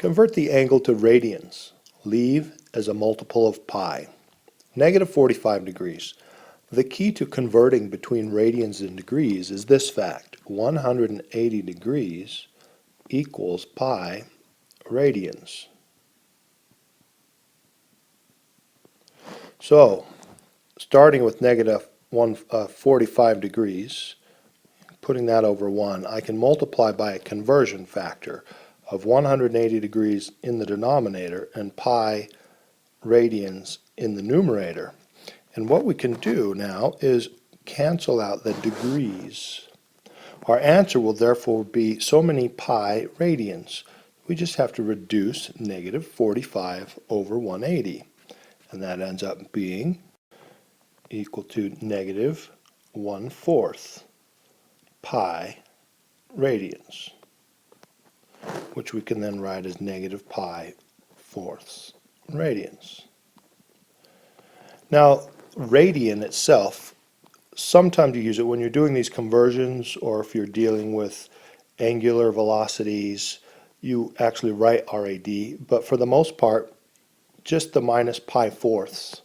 Convert the angle to radians. Leave as a multiple of pi. Negative 45 degrees. The key to converting between radians and degrees is this fact. 180 degrees equals pi radians. So, starting with negative 45 degrees, putting that over 1, I can multiply by a conversion factor of 180 degrees in the denominator and pi radians in the numerator. And what we can do now is cancel out the degrees. Our answer will therefore be so many pi radians. We just have to reduce negative 45 over 180. And that ends up being equal to negative 1/4 pi radians, which we can then write as negative pi fourths radians. Now, radian itself, sometimes you use it when you're doing these conversions, or if you're dealing with angular velocities, you actually write RAD, but for the most part, just the minus pi fourths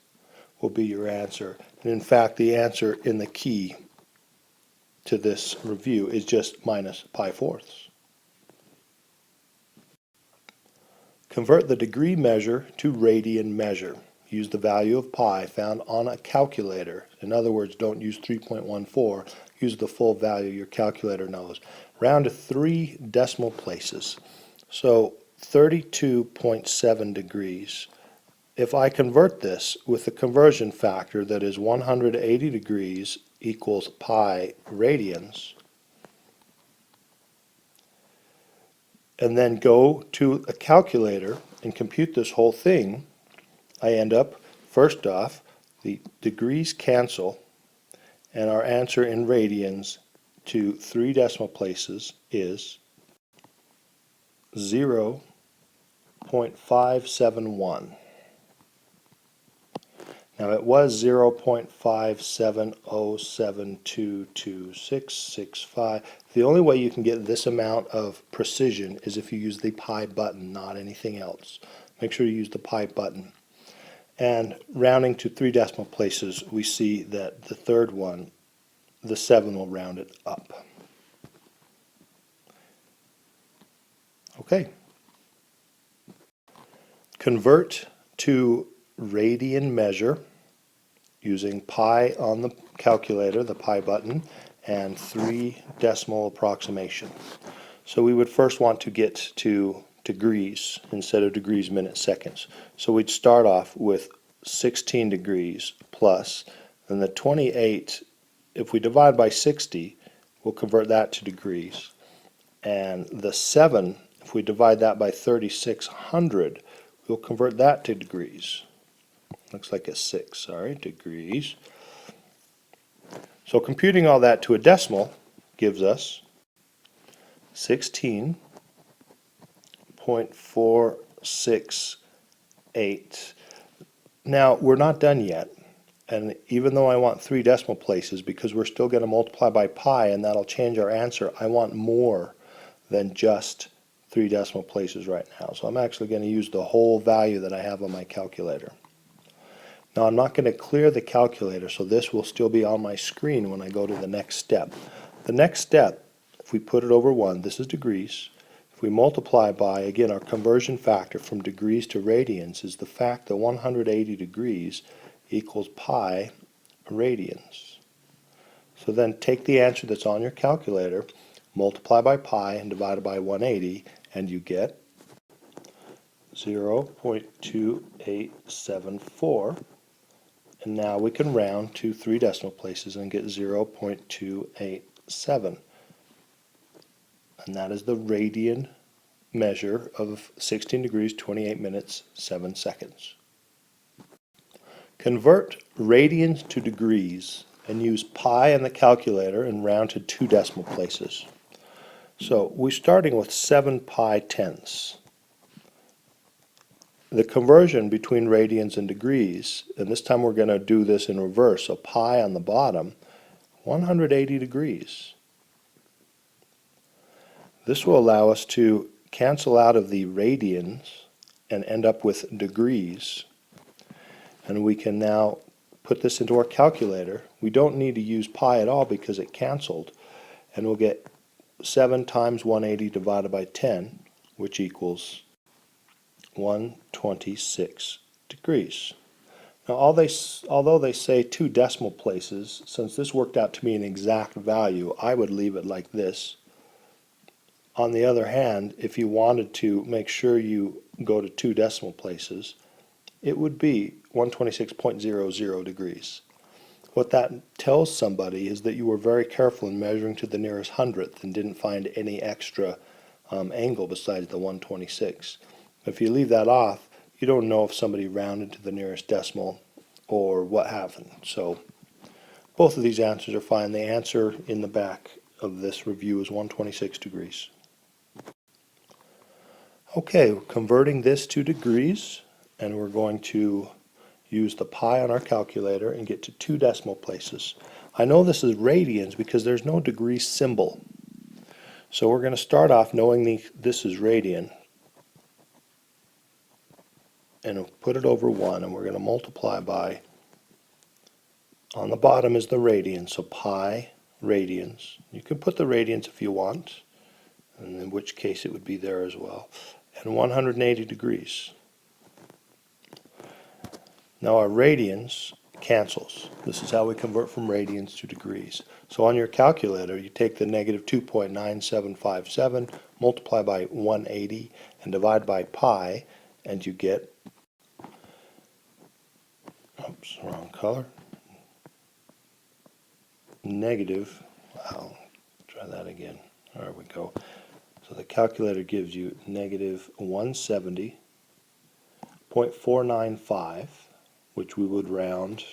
will be your answer. And in fact, the answer in the key to this review is just minus pi fourths. Convert the degree measure to radian measure. Use the value of pi found on a calculator. In other words, don't use 3.14. Use the full value your calculator knows. Round to 3 decimal places. So 32.7 degrees. If I convert this with the conversion factor that is 180 degrees equals pi radians, and then go to a calculator and compute this whole thing, I end up, first off, the degrees cancel, and our answer in radians to 3 decimal places is 0.571. Now it was 0.570722665. The only way you can get this amount of precision is if you use the pi button, not anything else. Make sure you use the pi button. And rounding to 3 decimal places, we see that the third one, the 7 will round it up. Okay. Convert to radian measure using pi on the calculator, the pi button, and 3 decimal approximation. So we would first want to get to degrees instead of degrees, minutes, seconds. So we'd start off with 16 degrees plus, and the 28, if we divide by 60, we'll convert that to degrees. And the 7, if we divide that by 3600, we'll convert that to degrees. Looks like a 6, sorry, degrees. So computing all that to a decimal gives us 16.468. Now, we're not done yet, and even though I want 3 decimal places, because we're still going to multiply by pi and that'll change our answer, I want more than just 3 decimal places right now. So I'm actually going to use the whole value that I have on my calculator. Now I'm not going to clear the calculator, so this will still be on my screen when I go to the next step. The next step, if we put it over 1, this is degrees. If we multiply by, again, our conversion factor from degrees to radians is the fact that 180 degrees equals pi radians. So then take the answer that's on your calculator, multiply by pi and divide it by 180, and you get 0.2874. And now we can round to 3 decimal places and get 0.287. And that is the radian measure of 16 degrees, 28 minutes, 7 seconds. Convert radians to degrees and use pi in the calculator and round to 2 decimal places. So we're starting with 7 pi tenths. The conversion between radians and degrees, and this time we're going to do this in reverse, so pi on the bottom, 180 degrees. This will allow us to cancel out of the radians and end up with degrees. And we can now put this into our calculator. We don't need to use pi at all because it canceled. And we'll get 7 times 180 divided by 10, which equals 126 degrees. Now, although they say 2 decimal places, since this worked out to be an exact value, I would leave it like this. On the other hand, if you wanted to make sure you go to 2 decimal places, it would be 126.00 degrees. What that tells somebody is that you were very careful in measuring to the nearest hundredth and didn't find any extra angle besides the 126. If you leave that off, you don't know if somebody rounded to the nearest decimal or what happened. So both of these answers are fine. The answer in the back of this review is 126 degrees. Okay, converting this to degrees, and we're going to use the pi on our calculator and get to 2 decimal places. I know this is radians because there's no degree symbol. So we're going to start off knowing this is radian, and we'll put it over 1, and we're going to multiply by, on the bottom is the radian, so pi radians. You can put the radians if you want, and in which case it would be there as well, and 180 degrees. Now our radians cancels. This is how we convert from radians to degrees. So on your calculator, you take the negative 2.9757, multiply by 180, and divide by pi, and you get, oops, wrong color, negative, wow, try that again. There we go. So the calculator gives you negative 170.495, which we would round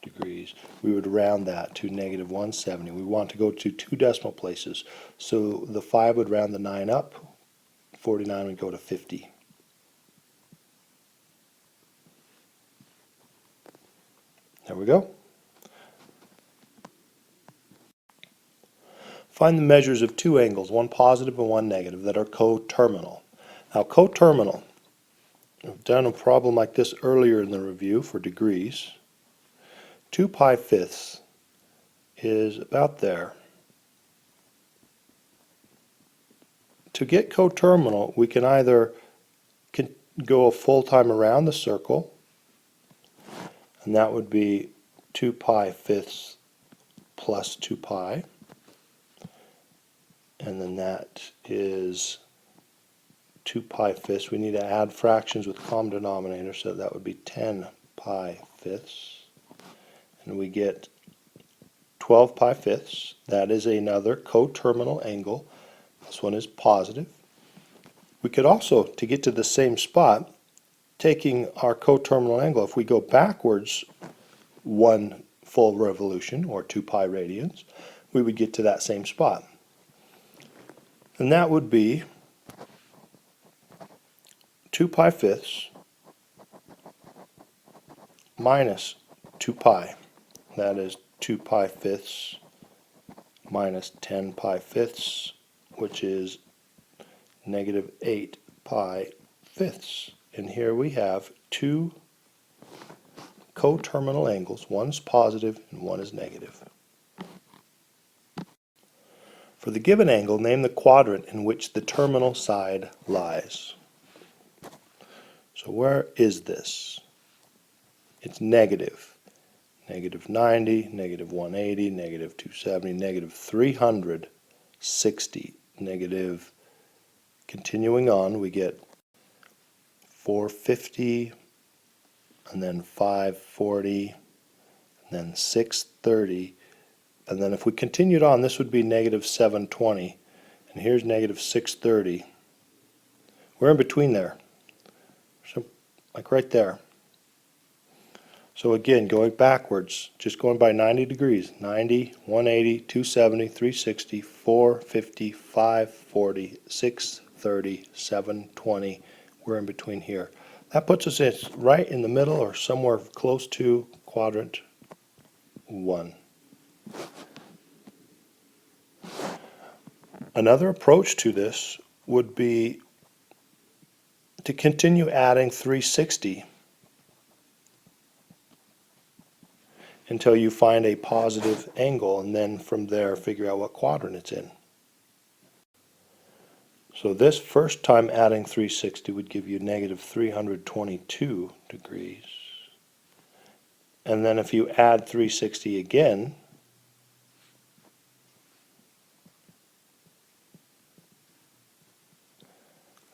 degrees. We would round that to negative 170. We want to go to 2 decimal places. So the 5 would round the 9 up, 49 would go to 50. There we go. Find the measures of 2 angles, one positive and one negative, that are coterminal. Now coterminal, I've done a problem like this earlier in the review for degrees. 2 pi fifths is about there. To get coterminal, we can either go a full time around the circle, and that would be 2 pi fifths plus 2 pi, and then that is 2 pi fifths. We need to add fractions with common denominator, so that would be 10 pi fifths. And we get 12 pi fifths. That is another coterminal angle. This one is positive. We could also, to get to the same spot, taking our coterminal angle, if we go backwards 1 full revolution, or 2 pi radians, we would get to that same spot. And that would be 2 pi fifths minus 2 pi. That is 2 pi fifths minus 10 pi fifths, which is negative 8 pi fifths. And here we have 2 coterminal angles. One's positive and one is negative. For the given angle, name the quadrant in which the terminal side lies. So where is this? It's negative. Negative 90, negative 180, negative 270, negative 360, negative, continuing on, we get 450, and then 540, and then 630, and then if we continued on, this would be negative 720, and here's negative 630. We're in between there, so like right there. So again, going backwards, just going by 90 degrees, 90, 180, 270, 360, 450, 540, 630, 720, we're in between here. That puts us right in the middle or somewhere close to quadrant 1. Another approach to this would be to continue adding 360 until you find a positive angle, and then from there figure out what quadrant it's in. So this first time adding 360 would give you negative 322 degrees. And then if you add 360 again,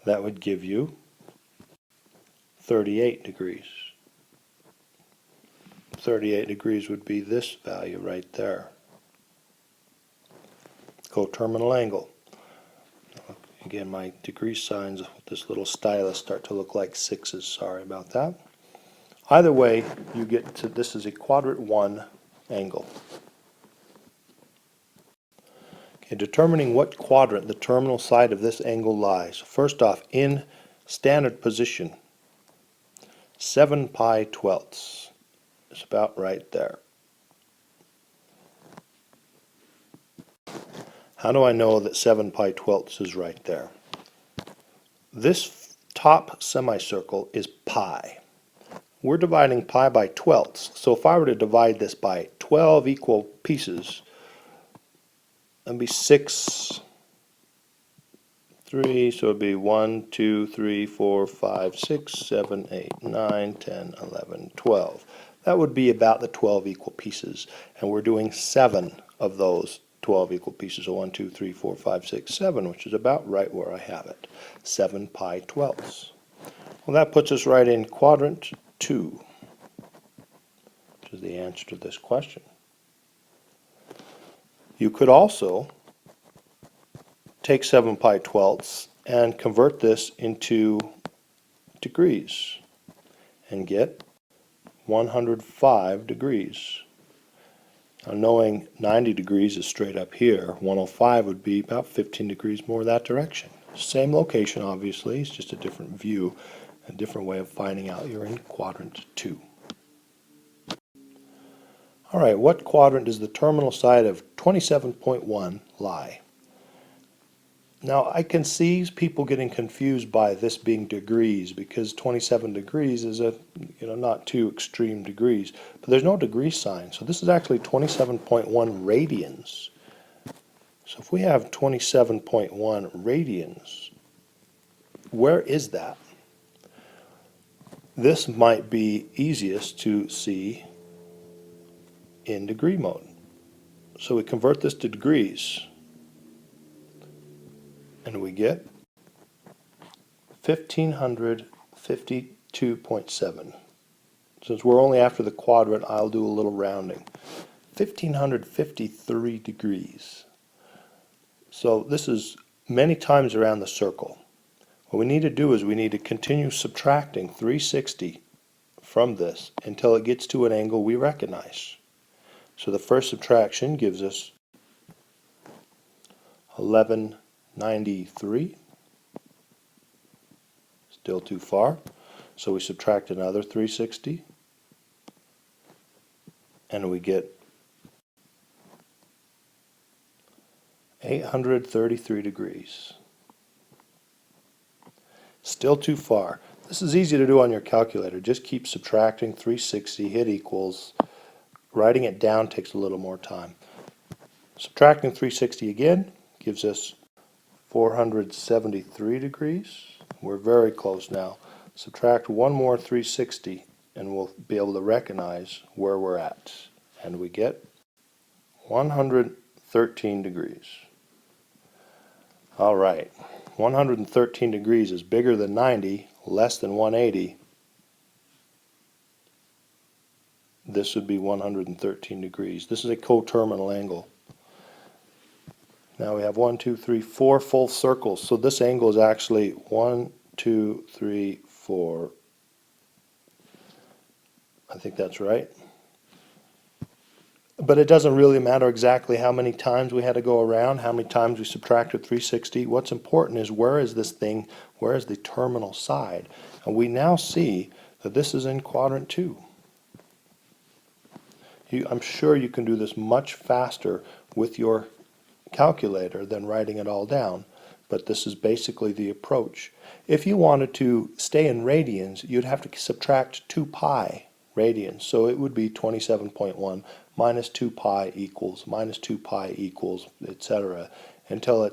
that would give you 38 degrees. 38 degrees would be this value right there. Coterminal angle. Again, my degree signs with this little stylus start to look like sixes. Sorry about that. Either way, you get to, this is a quadrant 1 angle. Okay, determining what quadrant the terminal side of this angle lies. First off, in standard position, 7 pi twelfths. It's about right there. How do I know that 7 pi twelfths is right there? This top semicircle is pi. We're dividing pi by twelfths, so if I were to divide this by 12 equal pieces, that'd be 6, 3, so it'd be 1, 2, 3, 4, 5, 6, 7, 8, 9, 10, 11, 12. That would be about the 12 equal pieces, and we're doing 7 of those 12 equal pieces, so 1, 2, 3, 4, 5, 6, 7, which is about right where I have it, 7 pi twelfths. Well, that puts us right in quadrant 2, which is the answer to this question. You could also take 7 pi twelfths and convert this into degrees and get 105 degrees. Now, knowing 90 degrees is straight up here, 105 would be about 15 degrees more that direction. Same location, obviously, it's just a different view, a different way of finding out you're in quadrant 2. All right, what quadrant does the terminal side of 27.1 lie? Now, I can see people getting confused by this being degrees because 27 degrees is a, not too extreme degrees, but there's no degree sign. So this is actually 27.1 radians. So if we have 27.1 radians, where is that? This might be easiest to see in degree mode. So we convert this to degrees, and we get 1552.7. Since we're only after the quadrant, I'll do a little rounding. 1553 degrees. So this is many times around the circle. What we need to do is we need to continue subtracting 360 from this until it gets to an angle we recognize. So the first subtraction gives us 1193. Still too far. So we subtract another 360 and we get 833 degrees. Still too far. This is easy to do on your calculator. Just keep subtracting 360, hit equals. Writing it down takes a little more time. Subtracting 360 again gives us 473 degrees. We're very close now. Subtract one more 360 and we'll be able to recognize where we're at. And we get 113 degrees. All right, 113 degrees is bigger than 90, less than 180. This would be 113 degrees. This is a coterminal angle. Now we have 1, 2, 3, 4 full circles. So this angle is actually 1, 2, 3, 4. I think that's right. But it doesn't really matter exactly how many times we had to go around, how many times we subtracted 360. What's important is where is this thing, where is the terminal side? And we now see that this is in quadrant 2. I'm sure you can do this much faster with your calculator than writing it all down, but this is basically the approach. If you wanted to stay in radians, you'd have to subtract 2 pi radians, so it would be 27.1 minus 2 pi equals, minus 2 pi equals, etc., until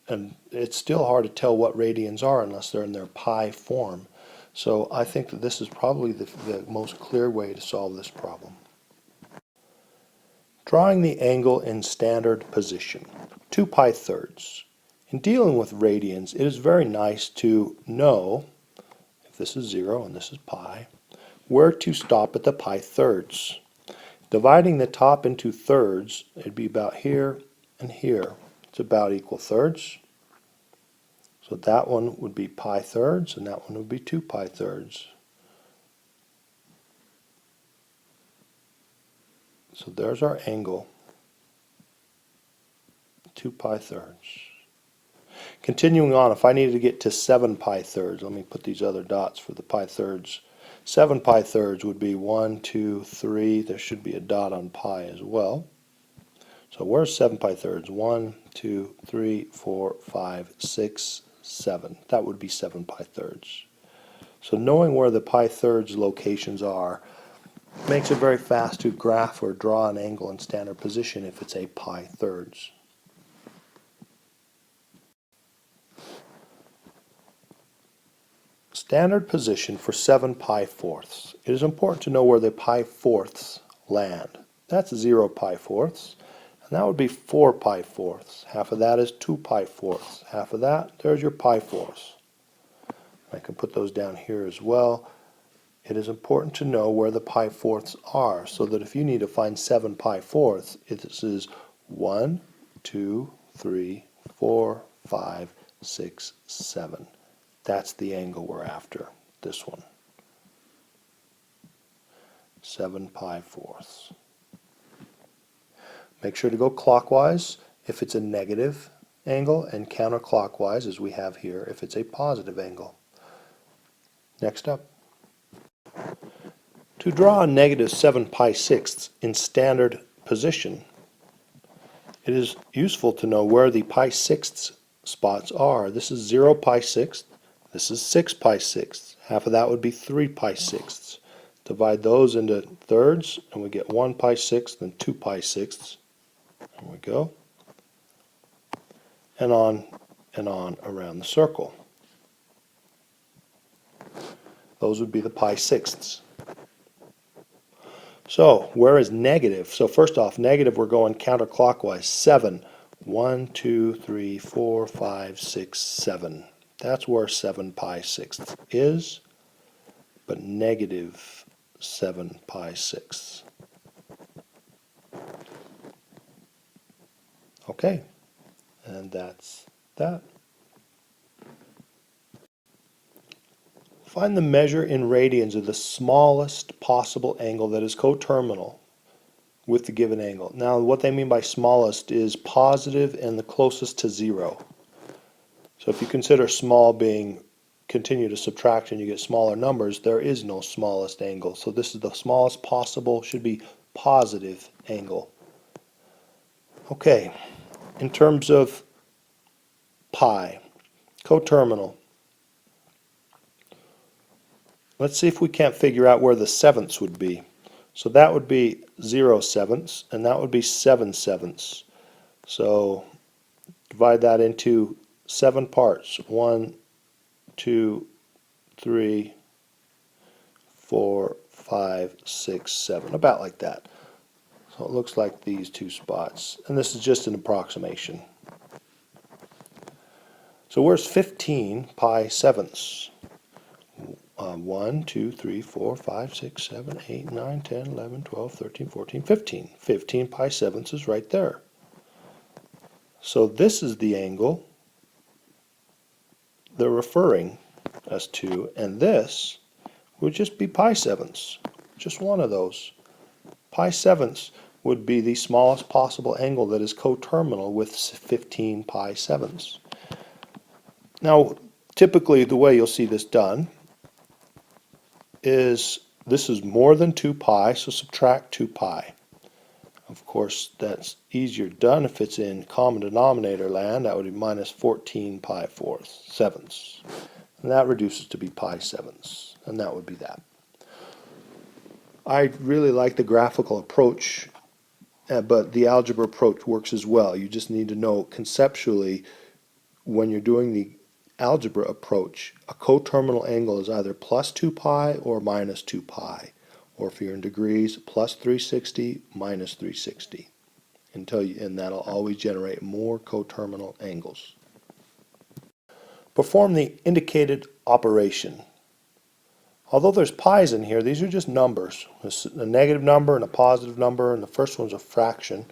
and it's still hard to tell what radians are unless they're in their pi form. So I think that this is probably the most clear way to solve this problem. Drawing the angle in standard position, 2 pi thirds. In dealing with radians, it is very nice to know, if this is 0 and this is pi, where to stop at the pi thirds. Dividing the top into thirds, it'd be about here and here. It's about equal thirds. So that one would be pi thirds, and that one would be 2 pi thirds. So there's our angle, 2 pi thirds. Continuing on, if I needed to get to 7 pi thirds, let me put these other dots for the pi thirds. 7 pi thirds would be 1, 2, 3. There should be a dot on pi as well. So where's 7 pi thirds? 1, 2, 3, 4, 5, 6, 7. That would be 7 pi thirds. So knowing where the pi thirds locations are makes it very fast to graph or draw an angle in standard position if it's a pi thirds. Standard position for 7 pi fourths. It is important to know where the pi fourths land. That's 0 pi fourths, and that would be 4 pi fourths. Half of that is 2 pi fourths. Half of that, there's your pi fourths. I can put those down here as well. It is important to know where the pi fourths are, so that if you need to find 7 pi fourths, this is 1, 2, 3, 4, 5, 6, 7. That's the angle we're after, this one. 7 pi fourths. Make sure to go clockwise if it's a negative angle, and counterclockwise, as we have here, if it's a positive angle. Next up. To draw a negative 7 pi sixths in standard position, it is useful to know where the pi sixths spots are. This is 0 pi sixths. This is 6 pi sixths. Half of that would be 3 pi sixths. Divide those into thirds, and we get 1 pi sixth and 2 pi sixths. There we go. And on around the circle. Those would be the pi sixths. So, where is negative? So first off, negative, we're going counterclockwise. 7. 1, 2, 3, 4, 5, 6, 7. That's where 7 pi sixths is, but negative 7 pi sixths. Okay, and that's that. Find the measure in radians of the smallest possible angle that is coterminal with the given angle. Now, what they mean by smallest is positive and the closest to 0. So if you consider small being continue to subtract and you get smaller numbers, there is no smallest angle. So this is the smallest possible, should be positive angle. Okay, in terms of pi, coterminal, let's see if we can't figure out where the sevenths would be. So that would be 0 sevenths, and that would be 7 sevenths. So divide that into 7 parts. 1, 2, 3, 4, 5, 6, 7. About like that. So it looks like these two spots. And this is just an approximation. So where's 15 pi sevenths? 1, 2, 3, 4, 5, 6, 7, 8, 9, 10, 11, 12, 13, 14, 15. 15 pi sevenths is right there. So this is the angle they're referring us to, and this would just be pi sevenths, just one of those. Pi sevenths would be the smallest possible angle that is coterminal with 15 pi sevenths. Now, typically the way you'll see this done is this is more than 2 pi, so subtract 2 pi. Of course, that's easier done if it's in common denominator land. That would be minus 14 pi fourths, sevenths. And that reduces to be pi sevenths. And that would be that. I really like the graphical approach, but the algebra approach works as well. You just need to know conceptually, when you're doing the algebra approach, a coterminal angle is either plus 2 pi or minus 2 pi. Or if you're in degrees, plus 360, minus 360. And that'll always generate more coterminal angles. Perform the indicated operation. Although there's pi's in here, these are just numbers. A negative number and a positive number, and the first one's a fraction.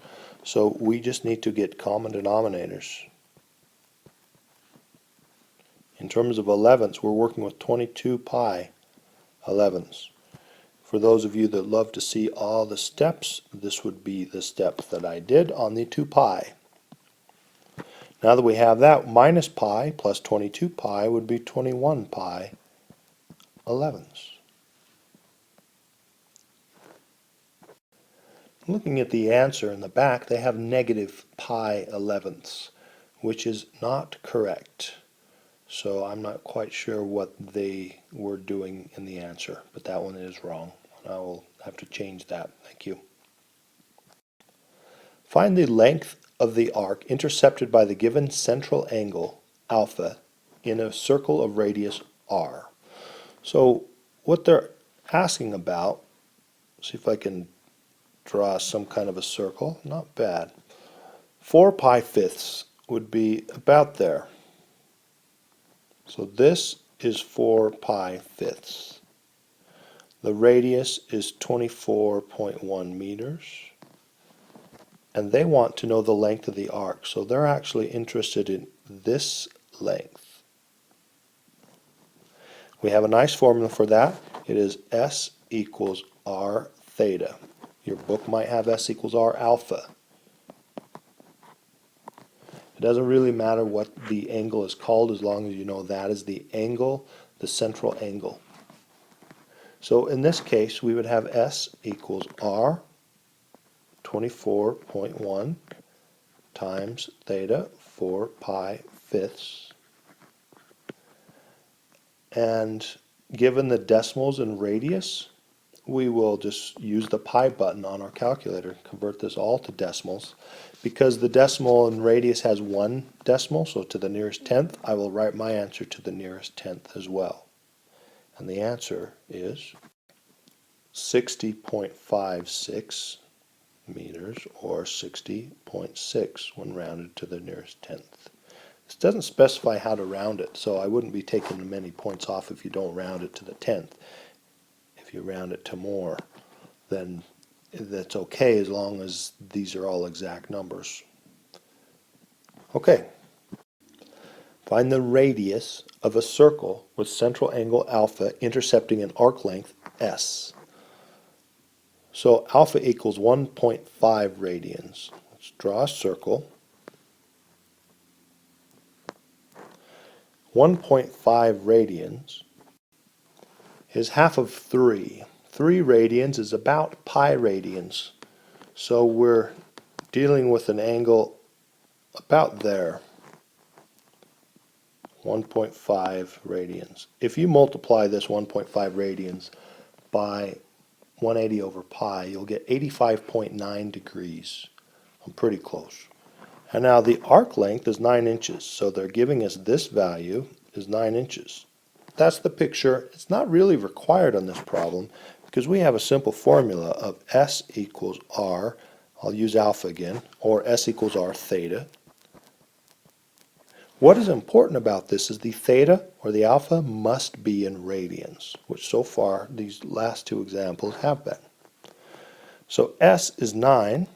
So we just need to get common denominators. In terms of 11ths, we're working with 22 pi 11ths. For those of you that love to see all the steps, this would be the step that I did on the 2 pi. Now that we have that, minus pi plus 22 pi would be 21 pi 11ths. Looking at the answer in the back, they have negative pi 11ths, which is not correct. So I'm not quite sure what they were doing in the answer, but that one is wrong. I will have to change that. Thank you. Find the length of the arc intercepted by the given central angle, alpha, in a circle of radius r. So what they're asking about, see if I can draw some kind of a circle, not bad. 4 pi fifths would be about there. So this is 4 pi fifths. The radius is 24.1 meters. And they want to know the length of the arc. So they're actually interested in this length. We have a nice formula for that. It is S equals R theta. Your book might have S equals R alpha. It doesn't really matter what the angle is called as long as you know that is the angle, the central angle. So in this case, we would have S equals R 24.1 times theta 4 pi fifths. And given the decimals and radius, we will just use the pi button on our calculator, convert this all to decimals. Because the decimal and radius has one decimal, so to the nearest tenth, I will write my answer to the nearest tenth as well. And the answer is 60.56 meters, or 60.6 when rounded to the nearest tenth. This doesn't specify how to round it, so I wouldn't be taking many points off if you don't round it to the tenth. If you round it to more, then that's okay as long as these are all exact numbers. Okay. Find the radius of a circle with central angle alpha intercepting an arc length s. So alpha equals 1.5 radians. Let's draw a circle. 1.5 radians is half of 3. 3 radians is about pi radians. So we're dealing with an angle about there. 1.5 radians. If you multiply this 1.5 radians by 180 over pi, you'll get 85.9 degrees. I'm pretty close. And now the arc length is 9 inches, so they're giving us this value is 9 inches. That's the picture. It's not really required on this problem because we have a simple formula of S equals R, I'll use alpha again, or S equals R theta. What is important about this is the theta or the alpha must be in radians, which so far these last two examples have been. So S is 9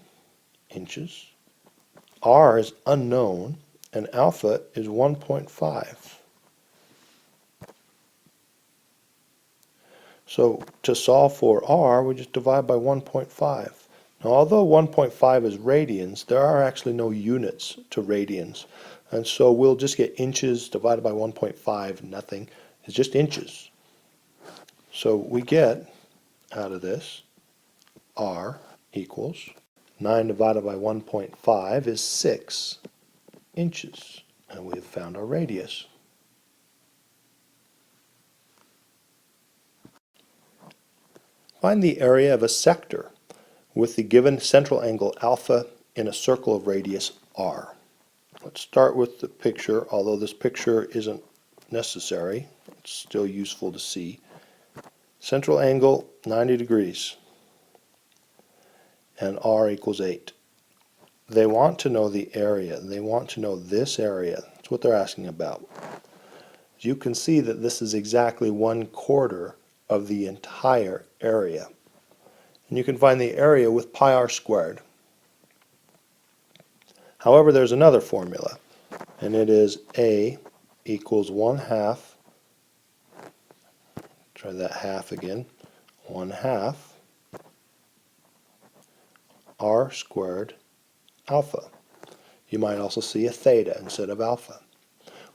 inches, R is unknown, and alpha is 1.5. So to solve for R, we just divide by 1.5. Now although 1.5 is radians, there are actually no units to radians. And so we'll just get inches divided by 1.5, nothing. It's just inches. So we get out of this R equals 9 divided by 1.5 is 6 inches. And we have found our radius. Find the area of a sector with the given central angle alpha in a circle of radius r. Let's start with the picture, although this picture isn't necessary. It's still useful to see. Central angle 90 degrees and r equals 8. They want to know the area. They want to know this area. That's what they're asking about. You can see that this is exactly 1/4 of the entire area. And you can find the area with pi r squared. However, there's another formula, and it is A equals 1/2, try that half again, 1/2 r squared alpha. You might also see a theta instead of alpha.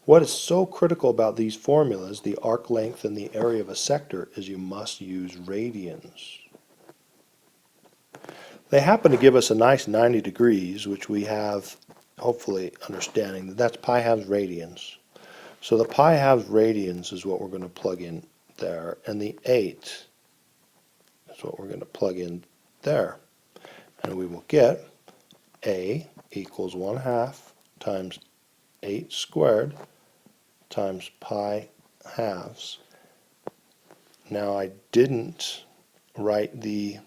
What is so critical about these formulas, the arc length and the area of a sector, is you must use radians. They happen to give us a nice 90 degrees, which we have hopefully understanding that that's pi halves radians. So the pi halves radians is what we're going to plug in there, and the 8 is what we're going to plug in there. And we will get A equals 1/2 times 8 squared times pi halves. Now I didn't write the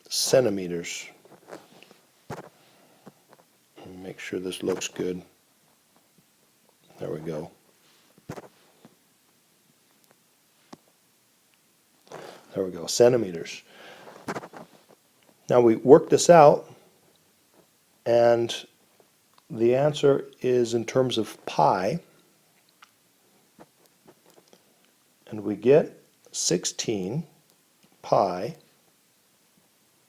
centimeters. Make sure this looks good. There we go. There we go, centimeters. Now we work this out, and the answer is in terms of pi, and we get 16 pi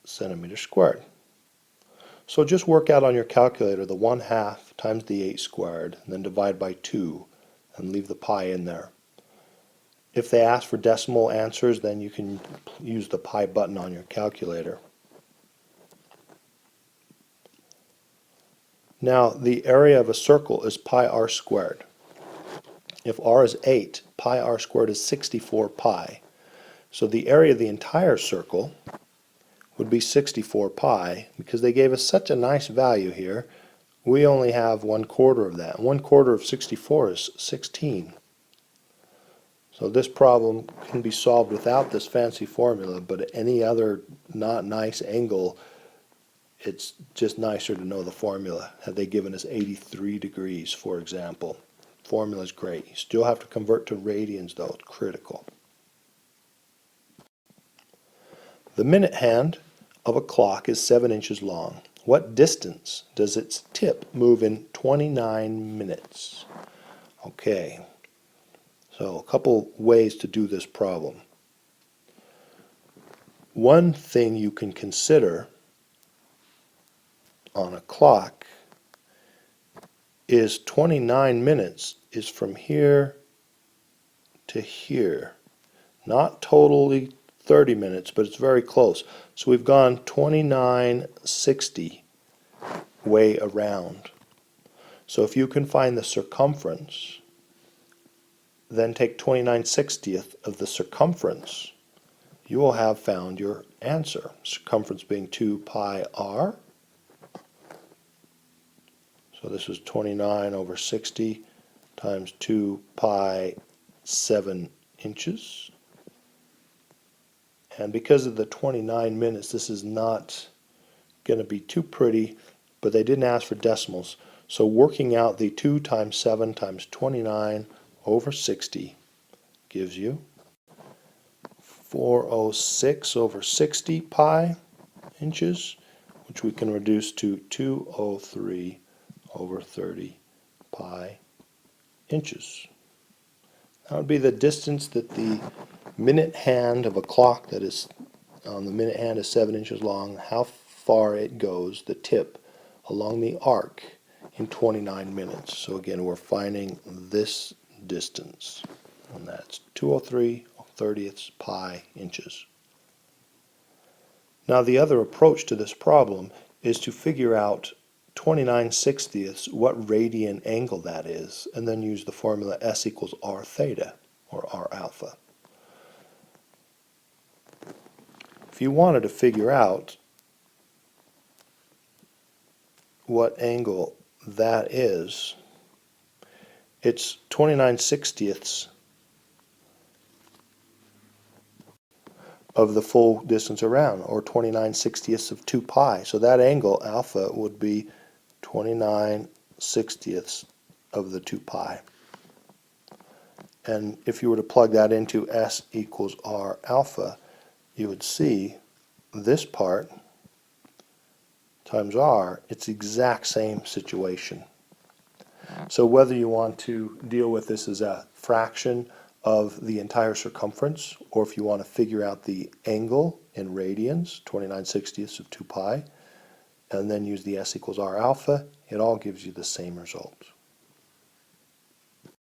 centimeters squared. So just work out on your calculator the 1/2 times the 8 squared, and then divide by 2, and leave the pi in there. If they ask for decimal answers, then you can use the pi button on your calculator. Now, the area of a circle is pi r squared. If r is 8, pi r squared is 64 pi. So the area of the entire circle would be 64 pi. Because they gave us such a nice value here, we only have 1/4 of that. 1/4 of 64 is 16. So this problem can be solved without this fancy formula, but at any other not nice angle, it's just nicer to know the formula. Had they given us 83 degrees, for example, formula is great. You still have to convert to radians, though. It's critical. The minute hand of a clock is 7 inches long. What distance does its tip move in 29 minutes? Okay, so a couple ways to do this problem. One thing you can consider on a clock is 29 minutes is from here to here. Not totally 30 minutes, but it's very close. So we've gone 2960 way around. So if you can find the circumference, then take 29/60th of the circumference, you will have found your answer. Circumference being 2 pi r. So this is 29 over 60 times 2 pi 7 inches. And because of the 29 minutes, this is not going to be too pretty, but they didn't ask for decimals. So working out the 2 times 7 times 29 over 60 gives you 406 over 60 pi inches, which we can reduce to 203 over 30 pi inches. That would be the distance that the minute hand of a clock that is on the minute hand is 7 inches long, how far it goes, the tip, along the arc in 29 minutes. So again, we're finding this distance, and that's 203/30 pi inches. Now the other approach to this problem is to figure out 29/60ths, what radian angle that is, and then use the formula S equals R theta, or R alpha. If you wanted to figure out what angle that is, it's 29/60ths of the full distance around, or 29/60ths of 2 pi. So that angle, alpha, would be 29/60ths of the 2 pi. And if you were to plug that into S equals R alpha, you would see this part times R, it's the exact same situation. So whether you want to deal with this as a fraction of the entire circumference, or if you want to figure out the angle in radians, 29/60ths of 2 pi, and then use the S equals R alpha, it all gives you the same result.